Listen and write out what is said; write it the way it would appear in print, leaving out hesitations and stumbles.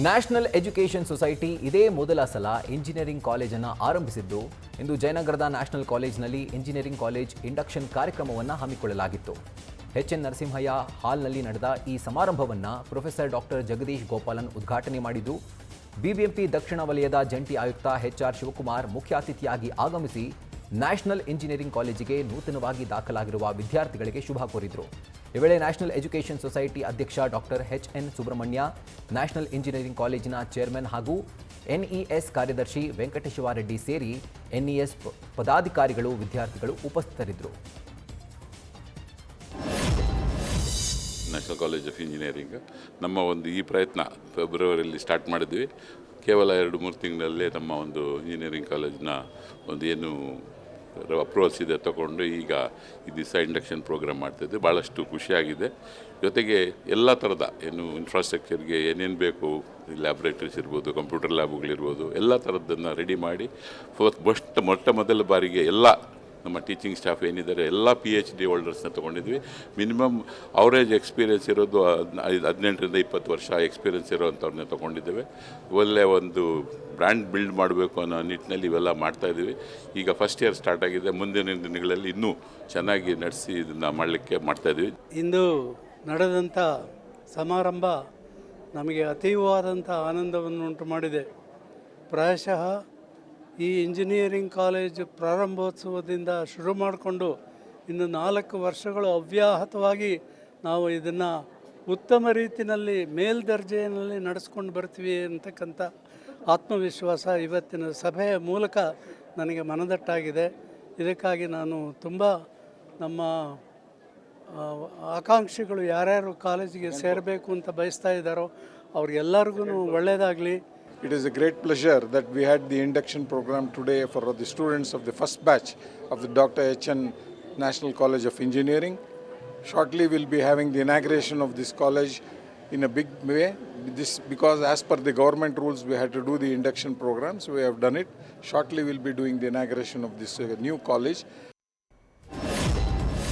National education society ಇದೇ ಮೊದಲ ಸಲ ಇಂಜಿನಿಯರಿಂಗ್ ಕಾಲೇಜನ್ನು ಆರಂಭಿಸಿದ್ದು ಇಂದು ಜಯನಗರದ ನ್ಯಾಷನಲ್ ಕಾಲೇಜಿನಲ್ಲಿ ಇಂಜಿನಿಯರಿಂಗ್ ಕಾಲೇಜ್ ಇಂಡಕ್ಷನ್ ಕಾರ್ಯಕ್ರಮವನ್ನು ಹಮ್ಮಿಕೊಳ್ಳಲಾಗಿತ್ತು. ಎಚ್.ಎನ್. ನರಸಿಂಹಯ್ಯ ಹಾಲ್ನಲ್ಲಿ ನಡೆದ ಈ ಸಮಾರಂಭವನ್ನು ಪ್ರೊಫೆಸರ್ ಡಾಕ್ಟರ್ ಜಗದೀಶ್ ಗೋಪಾಲನ್ ಉದ್ಘಾಟನೆ ಮಾಡಿದ್ದು, ಬಿಬಿಎಂಪಿ ದಕ್ಷಿಣ ವಲಯದ ಜಂಟಿ ಆಯುಕ್ತ ಎಚ್.ಆರ್. ಶಿವಕುಮಾರ್ ಮುಖ್ಯ ಅತಿಥಿಯಾಗಿ ಆಗಮಿಸಿ ನ್ಯಾಷನಲ್ ಇಂಜಿನಿಯರಿಂಗ್ ಕಾಲೇಜಿಗೆ ನೂತನವಾಗಿ ದಾಖಲಾಗಿರುವ ವಿದ್ಯಾರ್ಥಿಗಳಿಗೆ ಶುಭ ಕೋರಿದರು. ಈ ವೇಳೆ ನ್ಯಾಷನಲ್ ಎಜುಕೇಷನ್ ಸೊಸೈಟಿ ಅಧ್ಯಕ್ಷ ಡಾಕ್ಟರ್ ಎಚ್.ಎನ್. ಸುಬ್ರಹ್ಮಣ್ಯ, ನ್ಯಾಷನಲ್ ಇಂಜಿನಿಯರಿಂಗ್ ಕಾಲೇಜಿನ ಚೇರ್ಮನ್ ಹಾಗೂ ಎನ್ಇಎಸ್ ಕಾರ್ಯದರ್ಶಿ ವೆಂಕಟೇಶ್ವರ ರೆಡ್ಡಿ ಸೇರಿ ಎನ್ಇಎಸ್ ಪದಾಧಿಕಾರಿಗಳು, ವಿದ್ಯಾರ್ಥಿಗಳು ಉಪಸ್ಥಿತರಿದ್ದರು. ನ್ಯಾಷನಲ್ ಕಾಲೇಜ್ ಆಫ್ ಇಂಜಿನಿಯರಿಂಗ್ ನಮ್ಮ ಒಂದು ಈ ಪ್ರಯತ್ನ ಫೆಬ್ರವರಿಯಲ್ಲಿ ಸ್ಟಾರ್ಟ್ ಮಾಡಿದ್ವಿ. ಕೇವಲ 2-3 ತಿಂಗಳಲ್ಲೇ ನಮ್ಮ ಒಂದು ಇಂಜಿನಿಯರಿಂಗ್ ಕಾಲೇಜ್ನ ಒಂದು ಏನು ಅಪ್ರೋಚ್ ಇದೆ ತಗೊಂಡು ಈಗ ಈ ದಿವಸ ಇಂಡಕ್ಷನ್ ಪ್ರೋಗ್ರಾಮ್ ಮಾಡ್ತಾಯಿದ್ವಿ. ಭಾಳಷ್ಟು ಖುಷಿಯಾಗಿದೆ. ಜೊತೆಗೆ ಎಲ್ಲ ಥರದ ಏನು ಇನ್ಫ್ರಾಸ್ಟ್ರಕ್ಚರ್ಗೆ ಏನೇನು ಬೇಕು, ಲ್ಯಾಬ್ರೇಟರೀಸ್ ಇರ್ಬೋದು, ಕಂಪ್ಯೂಟರ್ ಲ್ಯಾಬ್ಗಳಿರ್ಬೋದು, ಎಲ್ಲ ಥರದ್ದನ್ನು ರೆಡಿ ಮಾಡಿ ಮೊಟ್ಟ ಮೊದಲ ಬಾರಿಗೆ ಎಲ್ಲ ನಮ್ಮ ಟೀಚಿಂಗ್ ಸ್ಟಾಫ್ ಏನಿದ್ದಾರೆ ಎಲ್ಲ PhD ಹೋಲ್ಡರ್ಸ್ನ ತೊಗೊಂಡಿದ್ವಿ. ಮಿನಿಮಮ್ ಅವರೇಜ್ ಎಕ್ಸ್ಪೀರಿಯೆನ್ಸ್ ಇರೋದು 18ರಿಂದ 20 ವರ್ಷ ಎಕ್ಸ್ಪೀರಿಯೆನ್ಸ್ ಇರೋವಂಥವ್ರನ್ನ ತೊಗೊಂಡಿದ್ದೇವೆ. ಒಳ್ಳೆಯ ಒಂದು ಬ್ರ್ಯಾಂಡ್ ಬಿಲ್ಡ್ ಮಾಡಬೇಕು ಅನ್ನೋ ನಿಟ್ಟಿನಲ್ಲಿ ಇವೆಲ್ಲ ಮಾಡ್ತಾಯಿದ್ದೀವಿ. ಈಗ ಫಸ್ಟ್ ಇಯರ್ ಸ್ಟಾರ್ಟ್ ಆಗಿದೆ. ಮುಂದಿನ ದಿನಗಳಲ್ಲಿ ಇನ್ನೂ ಚೆನ್ನಾಗಿ ನಡೆಸಿ ಇದನ್ನು ಮಾಡಲಿಕ್ಕೆ ಮಾಡ್ತಾಯಿದ್ದೀವಿ. ಇಂದು ನಡೆದಂಥ ಸಮಾರಂಭ ನಮಗೆ ಅತೀವವಾದಂಥ ಆನಂದವನ್ನು ಉಂಟು ಮಾಡಿದೆ. ಪ್ರಾಯಶಃ ಈ ಇಂಜಿನಿಯರಿಂಗ್ ಕಾಲೇಜು ಪ್ರಾರಂಭೋತ್ಸವದಿಂದ ಶುರು ಮಾಡಿಕೊಂಡು ಇನ್ನು 4 ವರ್ಷಗಳು ಅವ್ಯಾಹತವಾಗಿ ನಾವು ಇದನ್ನು ಉತ್ತಮ ರೀತಿಯಲ್ಲಿ ಮೇಲ್ದರ್ಜೆಯಲ್ಲಿ ನಡೆಸ್ಕೊಂಡು ಬರ್ತೀವಿ ಅಂತಕ್ಕಂಥ ಆತ್ಮವಿಶ್ವಾಸ ಇವತ್ತಿನ ಸಭೆಯ ಮೂಲಕ ನನಗೆ ಮನದಟ್ಟಾಗಿದೆ. ಇದಕ್ಕಾಗಿ ನಾನು ತುಂಬ ನಮ್ಮ ಆಕಾಂಕ್ಷಿಗಳು ಯಾರ್ಯಾರು ಕಾಲೇಜಿಗೆ ಸೇರಬೇಕು ಅಂತ ಬಯಸ್ತಾ ಇದ್ದಾರೋ ಅವ್ರಿಗೆಲ್ಲರಿಗೂ ಒಳ್ಳೆಯದಾಗಲಿ. It is a great pleasure that we had the induction program today for the students of the first batch of the Dr. H.N. National College of Engineering. Shortly we'll be having the inauguration of this college in a big way. This because as per the government rules we had to do the induction program, so we have done it. Shortly we'll be doing the inauguration of this new college.